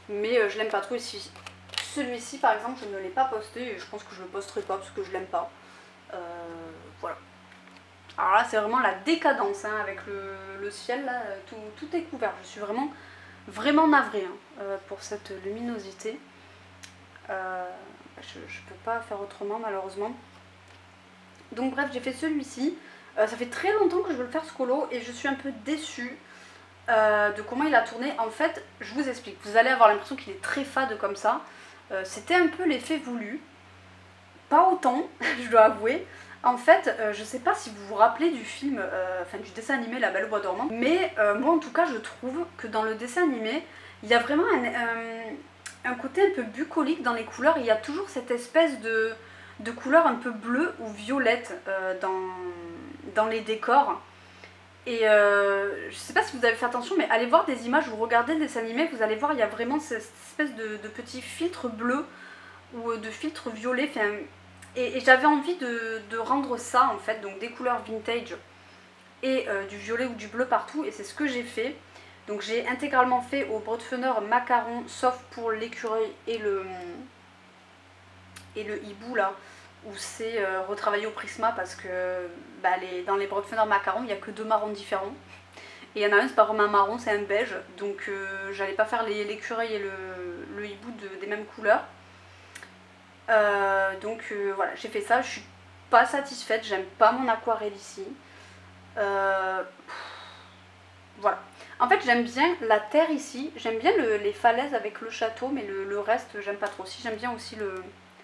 Mais je l'aime pas trop ici. Celui-ci par exemple je ne l'ai pas posté et je pense que je le posterai pas parce que je l'aime pas. Voilà. Alors là c'est vraiment la décadence hein, avec le ciel là, tout est couvert. Je suis vraiment navrée hein, pour cette luminosité. Je peux pas faire autrement malheureusement. Donc bref j'ai fait celui-ci. Ça fait très longtemps que je veux le faire ce colo et je suis un peu déçue de comment il a tourné. En fait je vous explique, vous allez avoir l'impression qu'il est très fade comme ça. C'était un peu l'effet voulu, pas autant, je dois avouer. En fait, je sais pas si vous vous rappelez du film, enfin du dessin animé La Belle au bois dormant, mais moi en tout cas je trouve que dans le dessin animé, il y a vraiment un côté un peu bucolique dans les couleurs. Il y a toujours cette espèce de couleur un peu bleue ou violette dans les décors. Et je sais pas si vous avez fait attention, mais allez voir des images, vous regardez le dessin animé, vous allez voir, il y a vraiment cette espèce de petit filtre bleu ou de filtre violet. Et j'avais envie de rendre ça en fait, donc des couleurs vintage et du violet ou du bleu partout, et c'est ce que j'ai fait. Donc j'ai intégralement fait au Broadfunner macaron, sauf pour l'écureuil et le hibou là, où c'est retravaillé au Prisma parce que bah, dans les Broadfunner macaron, il n'y a que 2 marrons différents. Et il y en a un, c'est pas vraiment un marron, c'est un beige, donc j'allais pas faire l'écureuil et le hibou des mêmes couleurs. Donc voilà, j'ai fait ça, je suis pas satisfaite, j'aime pas mon aquarelle ici. Voilà. En fait, j'aime bien la terre ici, j'aime bien les falaises avec le château, mais le reste, j'aime pas trop. Si, j'aime bien aussi le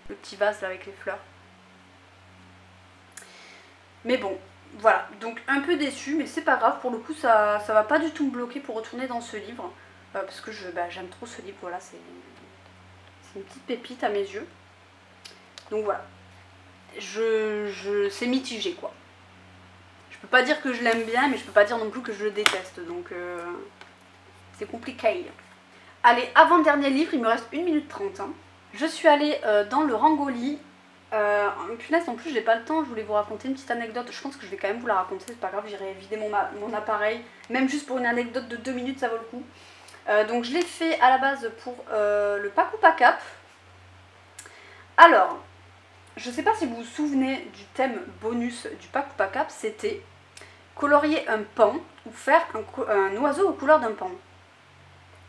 petit vase là, avec les fleurs. Mais bon, voilà. Donc, un peu déçue, mais c'est pas grave. Pour le coup, ça va pas du tout me bloquer pour retourner dans ce livre. Parce que j'aime trop ce livre, voilà. C'est une petite pépite à mes yeux. Donc, voilà. C'est mitigé, quoi. Je peux pas dire que je l'aime bien, mais je peux pas dire non plus que je le déteste, donc c'est compliqué. Allez, avant-dernier livre, il me reste 1 minute 30. Hein. Je suis allée dans le Rangoli. Punaise, en plus, j'ai pas le temps, je voulais vous raconter une petite anecdote. Je pense que je vais quand même vous la raconter, c'est pas grave, j'irai vider mon appareil. Même juste pour une anecdote de 2 minutes, ça vaut le coup. Donc, je l'ai fait à la base pour le Pakupa Cap. Alors, je sais pas si vous vous souvenez du thème bonus du Pakupa Cap, c'était colorier un pan ou faire un oiseau aux couleurs d'un pan.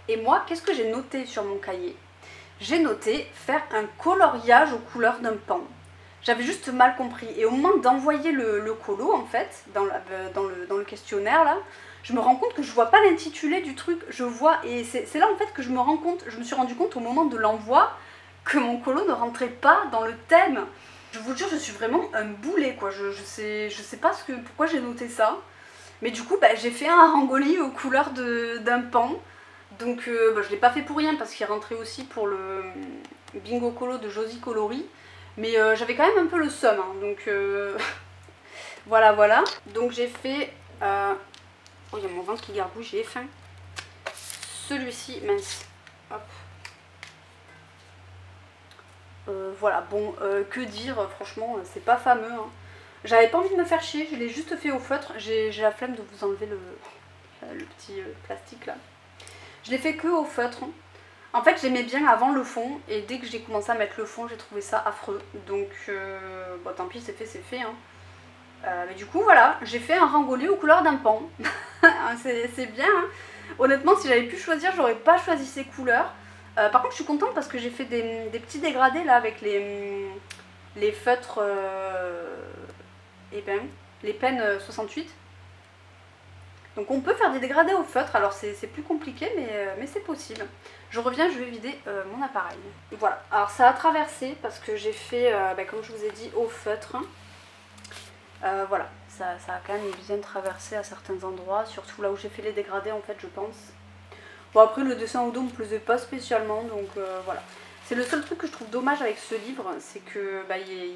Et moi, qu'est-ce que j'ai noté sur mon cahier? J'ai noté faire un coloriage aux couleurs d'un pan. J'avais juste mal compris. Et au moment d'envoyer le colo, en fait, dans le questionnaire, là, je me rends compte que je vois pas l'intitulé du truc. Je vois, et c'est là, en fait, que je me suis rendu compte au moment de l'envoi que mon colo ne rentrait pas dans le thème. Je vous jure, je suis vraiment un boulet, quoi. Je sais pas pourquoi j'ai noté ça. Mais du coup, j'ai fait un rangoli aux couleurs d'un pan. Donc, je l'ai pas fait pour rien parce qu'il rentrait aussi pour le bingo colo de Josie Coloris. Mais j'avais quand même un peu le seum. Hein, donc, voilà. Donc, j'ai fait... Oh, il y a mon ventre qui gargouille, j'ai faim. Celui-ci, mince. Hop. Voilà, bon, que dire, franchement, c'est pas fameux. Hein. J'avais pas envie de me faire chier, je l'ai juste fait au feutre. J'ai la flemme de vous enlever le petit plastique là. Je l'ai fait que au feutre. En fait, j'aimais bien avant le fond, et dès que j'ai commencé à mettre le fond, j'ai trouvé ça affreux. Donc, bon, tant pis, c'est fait. Hein. Mais du coup, voilà, j'ai fait un rangoli aux couleurs d'un pan. C'est bien. Hein. Honnêtement, si j'avais pu choisir, j'aurais pas choisi ces couleurs. Par contre, je suis contente parce que j'ai fait des petits dégradés là avec les feutres, les pennes 68. Donc on peut faire des dégradés au feutre, alors c'est plus compliqué, mais c'est possible. Je reviens, je vais vider mon appareil. Voilà, alors ça a traversé parce que j'ai fait, comme je vous ai dit, au feutre. Voilà, ça a quand même bien traversé à certains endroits, surtout là où j'ai fait les dégradés en fait, je pense. Bon, après le dessin au dos me plaisait pas spécialement, donc voilà. C'est le seul truc que je trouve dommage avec ce livre, c'est que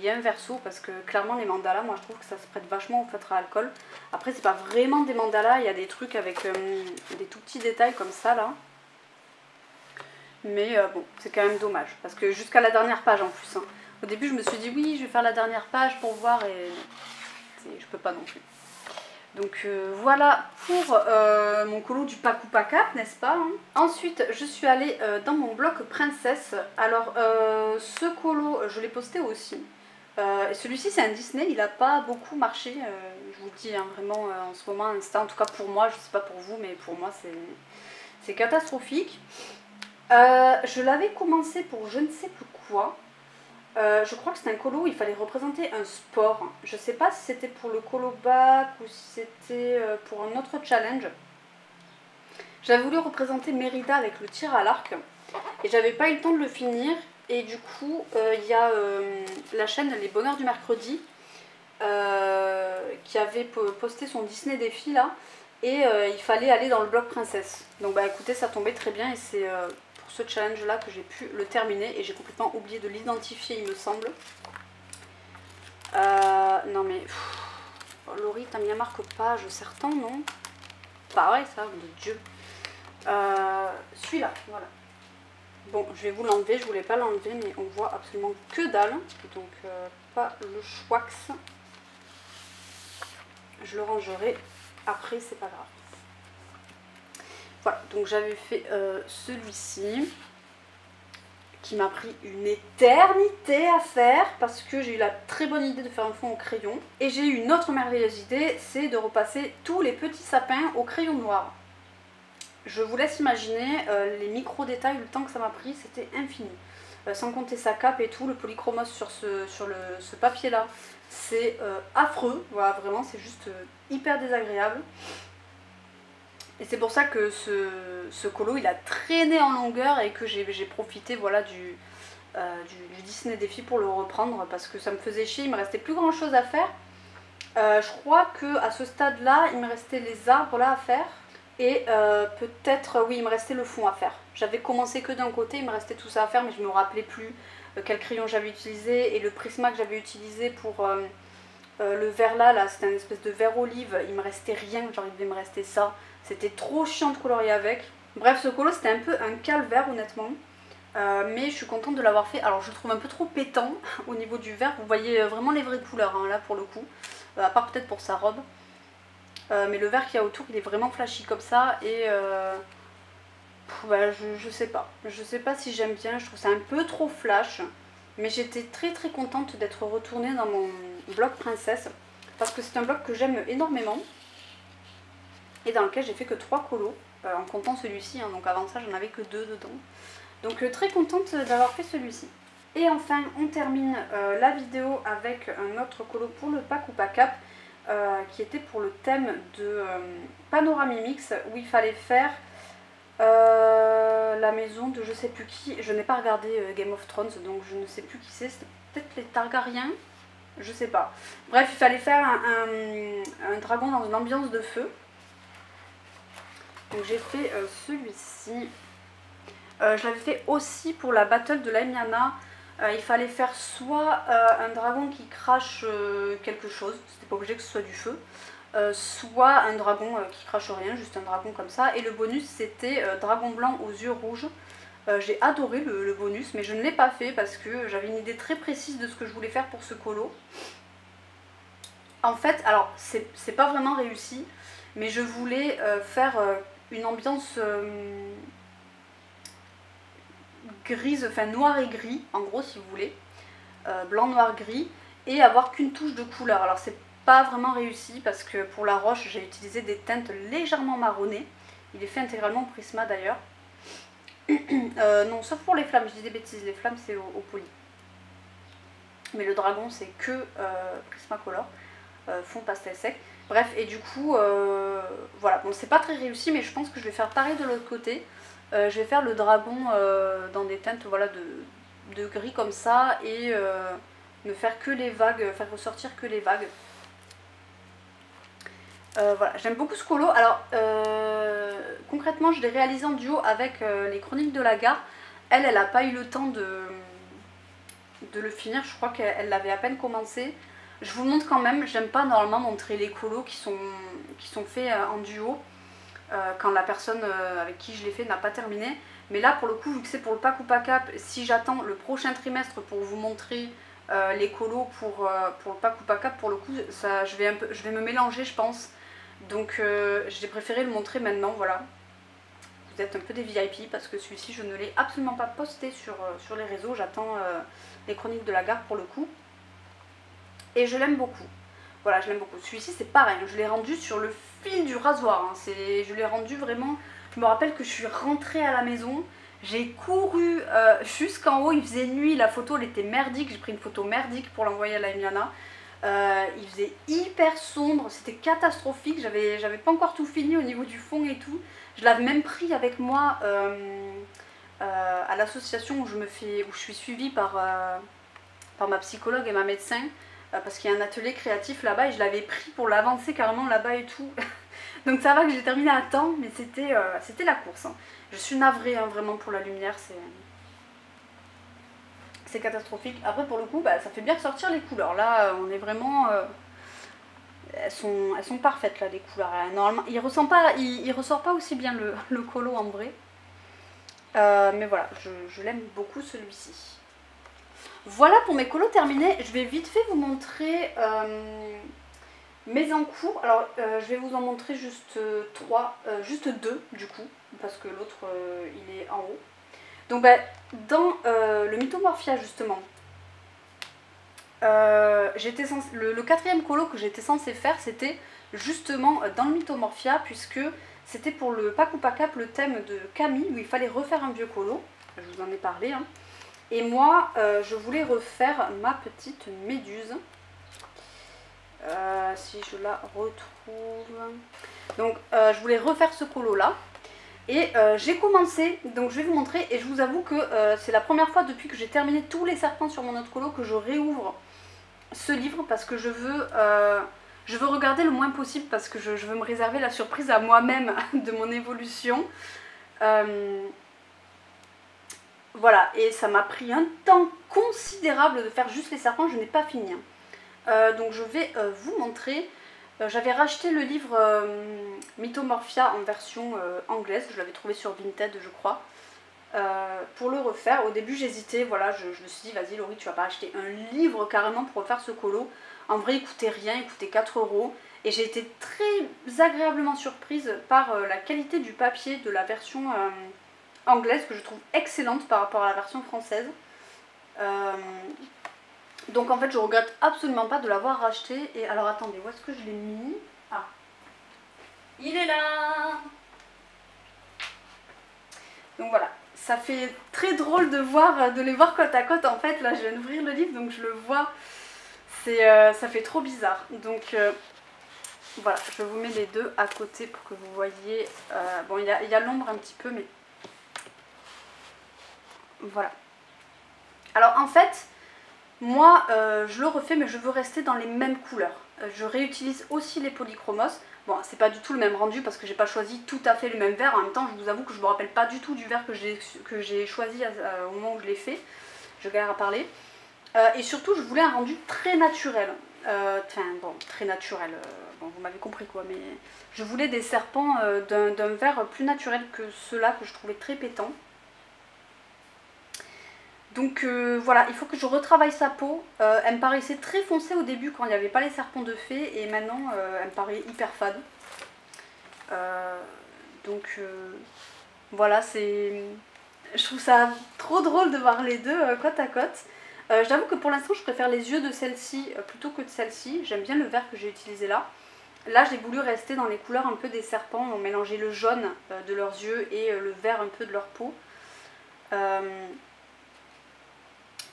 y a un verso, parce que clairement les mandalas, moi je trouve que ça se prête vachement au feutre à alcool. Après c'est pas vraiment des mandalas, il y a des trucs avec des tout petits détails comme ça là. Mais bon, c'est quand même dommage, parce que jusqu'à la dernière page en plus. Hein. Au début je me suis dit oui, je vais faire la dernière page pour voir, et je peux pas non plus. Donc voilà pour mon colo du Pakupa Cap, n'est-ce pas hein. Ensuite, je suis allée dans mon bloc princesse. Alors, ce colo, je l'ai posté aussi. Celui-ci, c'est un Disney, il n'a pas beaucoup marché. Je vous le dis, hein, vraiment, en ce moment, en tout cas pour moi, je ne sais pas pour vous, mais pour moi, c'est catastrophique. Je l'avais commencé pour je ne sais plus quoi. Je crois que c'était un colo où il fallait représenter un sport. Je sais pas si c'était pour le colo bac ou si c'était pour un autre challenge. J'avais voulu représenter Mérida avec le tir à l'arc et j'avais pas eu le temps de le finir. Et du coup, il y a la chaîne Les Bonheurs du Mercredi qui avait posté son Disney défi là. Et il fallait aller dans le bloc princesse. Donc écoutez, ça tombait très bien et c'est... ce challenge là que j'ai pu le terminer et j'ai complètement oublié de l'identifier il me semble. Non mais Laurie, t'as mis la marque page certains, non? Pareil ça, mon Dieu. Celui-là, voilà. Bon, je vais vous l'enlever, je voulais pas l'enlever, mais on voit absolument que dalle. Donc, pas le Schwax. Je le rangerai après, c'est pas grave. Voilà, donc j'avais fait celui-ci, qui m'a pris une éternité à faire, parce que j'ai eu la très bonne idée de faire un fond au crayon. Et j'ai eu une autre merveilleuse idée, c'est de repasser tous les petits sapins au crayon noir. Je vous laisse imaginer les micro-détails, le temps que ça m'a pris, c'était infini. Sans compter sa cape et tout, le polychromos sur ce papier-là, c'est affreux. Voilà, vraiment, c'est juste hyper désagréable. Et c'est pour ça que ce colo, il a traîné en longueur et que j'ai profité voilà, du Disney Défi pour le reprendre parce que ça me faisait chier, il me restait plus grand chose à faire. Je crois qu'à ce stade-là, il me restait les arbres là à faire. Et peut-être, oui, il me restait le fond à faire. J'avais commencé que d'un côté, il me restait tout ça à faire, mais je ne me rappelais plus quel crayon j'avais utilisé. Et le Prisma que j'avais utilisé pour le vert là c'était un espèce de vert olive. Il me restait rien, genre il devait me rester ça. C'était trop chiant de colorier avec. Bref, ce colo, c'était un peu un calvaire, honnêtement. Mais je suis contente de l'avoir fait. Alors, je le trouve un peu trop pétant au niveau du vert. Vous voyez vraiment les vraies couleurs, hein, là, pour le coup. À part peut-être pour sa robe. Mais le vert qu'il y a autour, il est vraiment flashy comme ça. Et bah, je sais pas. Je sais pas si j'aime bien. Je trouve ça un peu trop flash. Mais j'étais très très contente d'être retournée dans mon bloc princesse. Parce que c'est un bloc que j'aime énormément. Et dans lequel j'ai fait que 3 colos. En comptant celui-ci. Hein, donc avant ça, j'en avais que 2 dedans. Donc très contente d'avoir fait celui-ci. Et enfin, on termine la vidéo avec un autre colo pour le pack ou pas cap. Qui était pour le thème de Panoramimix, où il fallait faire la maison de je sais plus qui. Je n'ai pas regardé Game of Thrones, donc je ne sais plus qui c'est. C'était peut-être les Targaryens, je sais pas. Bref, il fallait faire un dragon dans une ambiance de feu. Donc j'ai fait celui-ci. Je l'avais fait aussi pour la battle de Laimiana. Il fallait faire soit un dragon qui crache quelque chose, c'était pas obligé que ce soit du feu, soit un dragon qui crache rien, juste un dragon comme ça. Et le bonus c'était dragon blanc aux yeux rouges. J'ai adoré le bonus, mais je ne l'ai pas fait parce que j'avais une idée très précise de ce que je voulais faire pour ce colo. En fait, alors c'est pas vraiment réussi, mais je voulais faire une ambiance grise, enfin noir et gris, en gros si vous voulez, blanc, noir, gris, et avoir qu'une touche de couleur. Alors c'est pas vraiment réussi parce que pour la roche j'ai utilisé des teintes légèrement marronnées. Il est fait intégralement au Prisma d'ailleurs. Non, sauf pour les flammes, je dis des bêtises, les flammes c'est au poly. Mais le dragon c'est que Prismacolor, fond pastel sec. Bref, et du coup, voilà, bon c'est pas très réussi, mais je pense que je vais faire pareil de l'autre côté. Je vais faire le dragon dans des teintes voilà, de gris comme ça et ne faire que les vagues, faire ressortir que les vagues. Voilà, j'aime beaucoup ce colo. Alors concrètement je l'ai réalisé en duo avec les Chroniques de la Gare. Elle n'a pas eu le temps de le finir, je crois qu'elle l'avait à peine commencé. Je vous le montre quand même, j'aime pas normalement montrer les colos qui sont faits en duo. Quand la personne avec qui je l'ai fait n'a pas terminé. Mais là pour le coup, vu que c'est pour le pack ou pas cap, si j'attends le prochain trimestre pour vous montrer les colos pour le pack ou pas cap, pour le coup ça, je vais me mélanger je pense. Donc j'ai préféré le montrer maintenant, voilà. Vous êtes un peu des VIP parce que celui-ci je ne l'ai absolument pas posté sur les réseaux. J'attends les Chroniques de la Gare pour le coup. Et je l'aime beaucoup. Voilà, je l'aime beaucoup. Celui-ci c'est pareil, je l'ai rendu sur le fil du rasoir. Hein. Je l'ai rendu vraiment... Je me rappelle que je suis rentrée à la maison, j'ai couru jusqu'en haut, il faisait nuit, la photo elle était merdique, j'ai pris une photo merdique pour l'envoyer à la Emiana. Il faisait hyper sombre, c'était catastrophique, j'avais pas encore tout fini au niveau du fond et tout. Je l'avais même pris avec moi à l'association où je suis suivie par ma psychologue et ma médecin. Parce qu'il y a un atelier créatif là-bas et je l'avais pris pour l'avancer carrément là-bas et tout. Donc ça va que j'ai terminé à temps, mais c'était la course. Hein. Je suis navrée hein, vraiment pour la lumière, c'est catastrophique. Après pour le coup, bah, ça fait bien ressortir les couleurs. Là, on est vraiment elles sont parfaites là, les couleurs. Normalement, il ressort pas aussi bien le colo en vrai. Mais voilà, je l'aime beaucoup celui-ci. Voilà pour mes colos terminés. Je vais vite fait vous montrer mes en cours. Alors je vais vous en montrer juste juste deux du coup, parce que l'autre il est en haut. Donc dans le Mythomorphia justement, le quatrième colo que j'étais censée faire, c'était justement dans le Mythomorphia, puisque c'était pour le Pack ou Pack Up, le thème de Camille, où il fallait refaire un vieux colo. Je vous en ai parlé. Hein. Et moi, je voulais refaire ma petite méduse. Si je la retrouve. Donc, je voulais refaire ce colo là. Et j'ai commencé, donc je vais vous montrer. Et je vous avoue que c'est la première fois depuis que j'ai terminé tous les serpents sur mon autre colo que je réouvre ce livre, parce que je veux regarder le moins possible, parce que je veux me réserver la surprise à moi-même de mon évolution. Voilà, et ça m'a pris un temps considérable de faire juste les serpents, je n'ai pas fini. Hein. Donc je vais vous montrer. J'avais racheté le livre Mythomorphia en version anglaise, je l'avais trouvé sur Vinted je crois, pour le refaire. Au début j'hésitais, voilà, je me suis dit vas-y Laurie, tu vas pas acheter un livre carrément pour refaire ce colo. En vrai il coûtait rien, il coûtait 4 €. Et j'ai été très agréablement surprise par la qualité du papier de la version anglaise, que je trouve excellente par rapport à la version française. Donc en fait je regrette absolument pas de l'avoir racheté. Et alors attendez, où est-ce que je l'ai mis? Ah, il est là. Donc voilà, ça fait très drôle de les voir côte à côte. En fait là je viens d'ouvrir le livre donc je le vois, ça fait trop bizarre. Donc voilà, je vous mets les deux à côté pour que vous voyez. Bon il y a l'ombre un petit peu, mais voilà. Alors en fait, moi je le refais, mais je veux rester dans les mêmes couleurs. Je réutilise aussi les polychromos. Bon, c'est pas du tout le même rendu parce que j'ai pas choisi tout à fait le même vert. En même temps, je vous avoue que je me rappelle pas du tout du vert que j'ai choisi au moment où je l'ai fait. Je galère à parler. Et surtout, je voulais un rendu très naturel. Enfin, bon, très naturel. Bon, vous m'avez compris quoi, mais je voulais des serpents d'un vert plus naturel que ceux-là que je trouvais très pétants. Donc voilà, il faut que je retravaille sa peau. Elle me paraissait très foncée au début quand il n'y avait pas les serpents de fée, et maintenant elle me paraît hyper fade. Donc voilà, je trouve ça trop drôle de voir les deux côte à côte. J'avoue que pour l'instant je préfère les yeux de celle-ci plutôt que de celle-ci. J'aime bien le vert que j'ai utilisé là. Là j'ai voulu rester dans les couleurs un peu des serpents, on mélangeait le jaune de leurs yeux et le vert un peu de leur peau.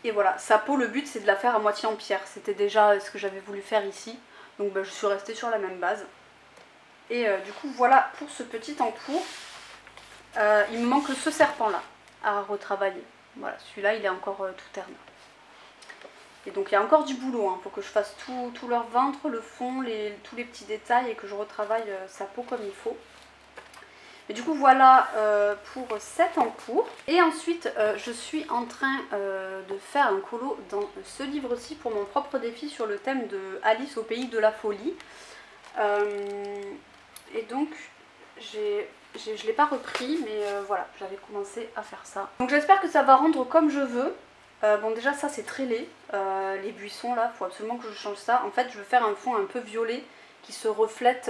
Et voilà, sa peau, le but c'est de la faire à moitié en pierre. C'était déjà ce que j'avais voulu faire ici. Donc je suis restée sur la même base. Et du coup voilà pour ce petit encours. Il me manque ce serpent là à retravailler. Voilà, celui-là il est encore tout terne. Et donc il y a encore du boulot, hein. Faut que je fasse tout leur ventre, le fond, tous les petits détails, et que je retravaille sa peau comme il faut. Et du coup voilà pour cet encours. Et ensuite je suis en train de faire un colo dans ce livre-ci pour mon propre défi sur le thème de Alice au pays de la folie. Et donc je ne l'ai pas repris, mais voilà, j'avais commencé à faire ça. Donc j'espère que ça va rendre comme je veux. Bon déjà ça c'est très laid, les buissons là, il faut absolument que je change ça. En fait je veux faire un fond un peu violet qui se reflète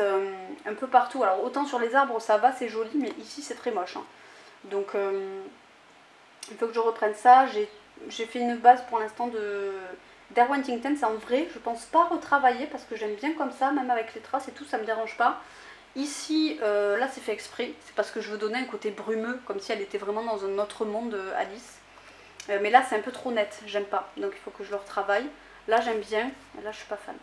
un peu partout. Alors autant sur les arbres ça va, c'est joli, mais ici c'est très moche. Hein. Donc il faut que je reprenne ça. J'ai fait une base pour l'instant d'Erwantington, c'est en vrai, je pense pas retravailler parce que j'aime bien comme ça, même avec les traces et tout, ça me dérange pas. Ici, là c'est fait exprès, c'est parce que je veux donner un côté brumeux, comme si elle était vraiment dans un autre monde, Alice. Mais là c'est un peu trop net, j'aime pas, donc il faut que je le retravaille. Là j'aime bien, là je suis pas fan.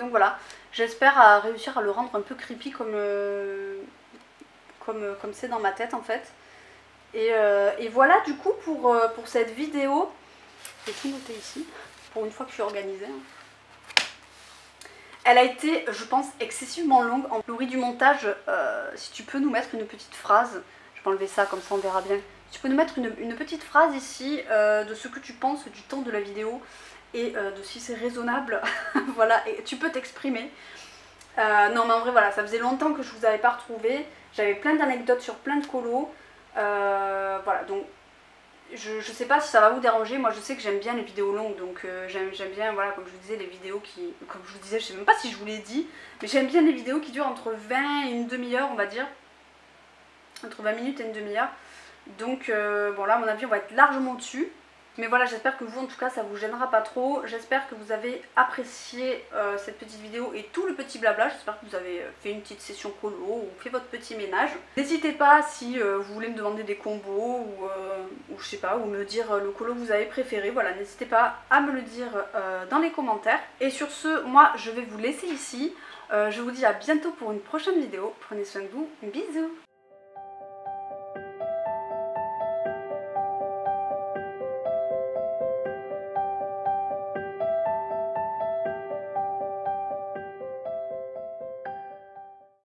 Donc voilà, j'espère réussir à le rendre un peu creepy comme c'est dans ma tête en fait. Et voilà du coup pour cette vidéo. J'ai tout noté ici, pour une fois que je suis organisée. Elle a été, je pense, excessivement longue. En Laurie du montage, si tu peux nous mettre une petite phrase, je vais enlever ça comme ça on verra bien. Tu peux nous mettre une petite phrase ici de ce que tu penses du temps de la vidéo et de si c'est raisonnable. Voilà, et tu peux t'exprimer. Non mais en vrai voilà, ça faisait longtemps que je vous avais pas retrouvé, j'avais plein d'anecdotes sur plein de colos, voilà, donc je sais pas si ça va vous déranger. Moi je sais que j'aime bien les vidéos longues, donc j'aime bien, voilà, comme je vous disais, les vidéos qui, comme je vous disais, je sais même pas si je vous l'ai dit, mais j'aime bien les vidéos qui durent entre 20 et une demi-heure, on va dire, entre 20 minutes et une demi-heure. Donc bon là à mon avis on va être largement dessus. Mais voilà, j'espère que vous en tout cas ça vous gênera pas trop. J'espère que vous avez apprécié cette petite vidéo et tout le petit blabla. J'espère que vous avez fait une petite session colo ou fait votre petit ménage. N'hésitez pas si vous voulez me demander des combos ou je sais pas, ou me dire le colo que vous avez préféré. Voilà, n'hésitez pas à me le dire dans les commentaires. Et sur ce, moi je vais vous laisser ici. Je vous dis à bientôt pour une prochaine vidéo. Prenez soin de vous, bisous.